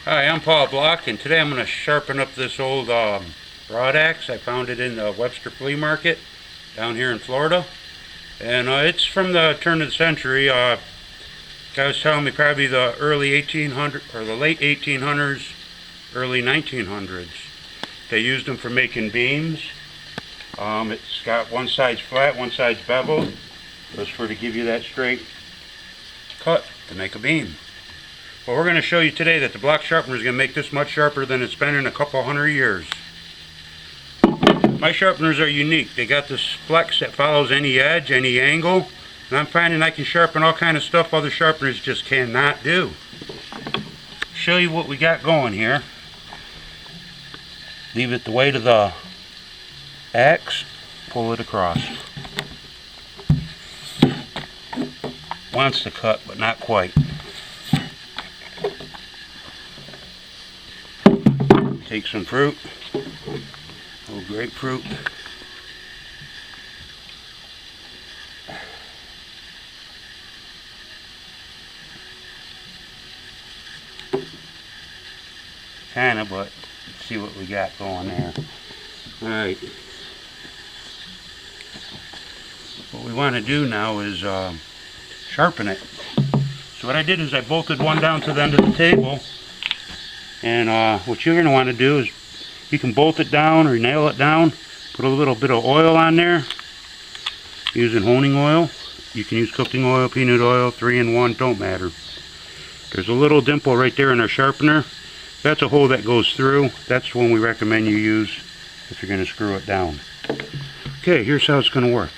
Hi, I'm Paul Block, and today I'm going to sharpen up this old rod axe. I found it in the Webster Flea Market down here in Florida, and it's from the turn of the century. Guy was telling me probably the early 1800s or the late 1800s, early 1900s. They used them for making beams. It's got one side's flat, one side's beveled. Just for to give you that straight cut to make a beam. Well, we're going to show you today that the block sharpener is going to make this much sharper than it's been in a couple hundred years. My sharpeners are unique. They got this flex that follows any edge, any angle, and I'm finding I can sharpen all kind of stuff other sharpeners just cannot do. Show you what we got going here. Leave it the weight of the axe, pull it across. Wants to cut, but not quite. Take some fruit, a little grapefruit. Kinda, but let's see what we got going there. Alright. What we want to do now is sharpen it. So what I did is I bolted one down to the end of the table. And what you're going to want to do is you can bolt it down or nail it down, put a little bit of oil on there, using honing oil. You can use cooking oil, peanut oil, 3-in-1, don't matter. There's a little dimple right there in our sharpener. That's a hole that goes through. That's one we recommend you use if you're going to screw it down. Okay, here's how it's going to work.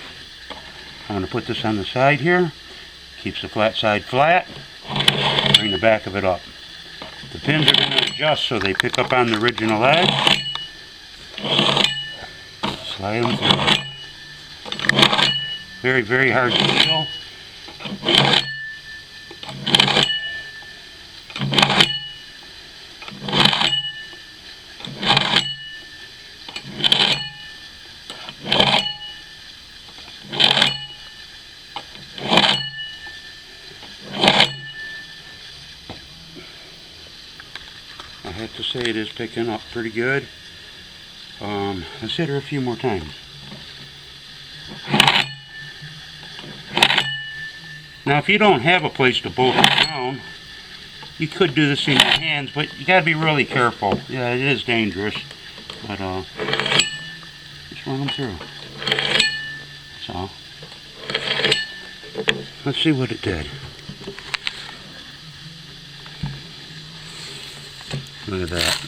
I'm going to put this on the side here. Keeps the flat side flat. Bring the back of it up. The pins are going to adjust so they pick up on the original edge. Slide them through. Very, very hard to feel. I have to say it is picking up pretty good. Let's hit her a few more times. Now if you don't have a place to bolt it down, you could do this in your hands, but you got to be really careful. Yeah, it is dangerous, but just run them through. That's all. Let's see what it did. Look at that.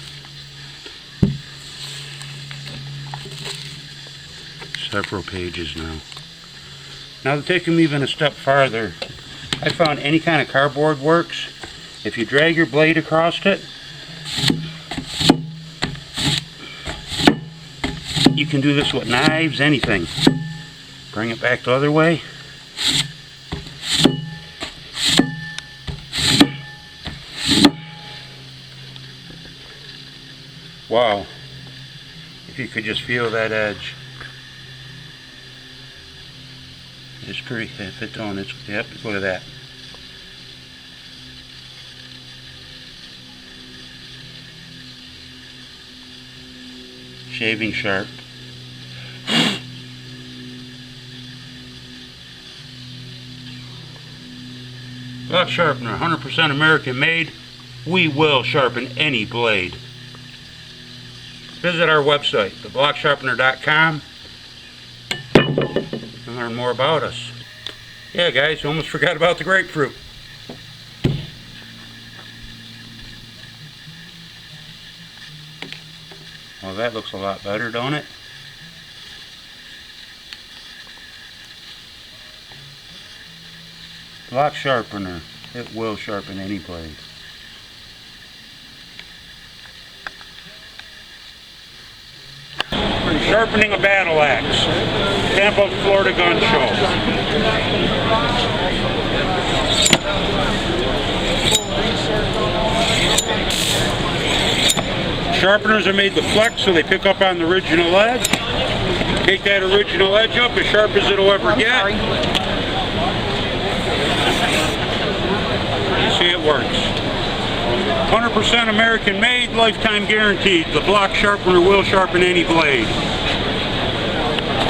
Several pages now. Now to take them even a step farther, I found any kind of cardboard works. If you drag your blade across it, you can do this with knives, anything. Bring it back the other way. Wow, if you could just feel that edge. It's pretty, if it don't, it's, yep, look at that. Shaving sharp. Block Sharpener, 100% American made. We will sharpen any blade. Visit our website, theblocksharpener.com, and learn more about us. Yeah, guys, almost forgot about the grapefruit. Well, that looks a lot better, don't it? Block Sharpener. It will sharpen any blade. Sharpening a battle axe. Tampa, Florida Gun Show. Sharpeners are made to flex so they pick up on the original edge. Take that original edge up as sharp as it'll ever get. You see, it works. 100% American made, lifetime guaranteed. The Block Sharpener will sharpen any blade.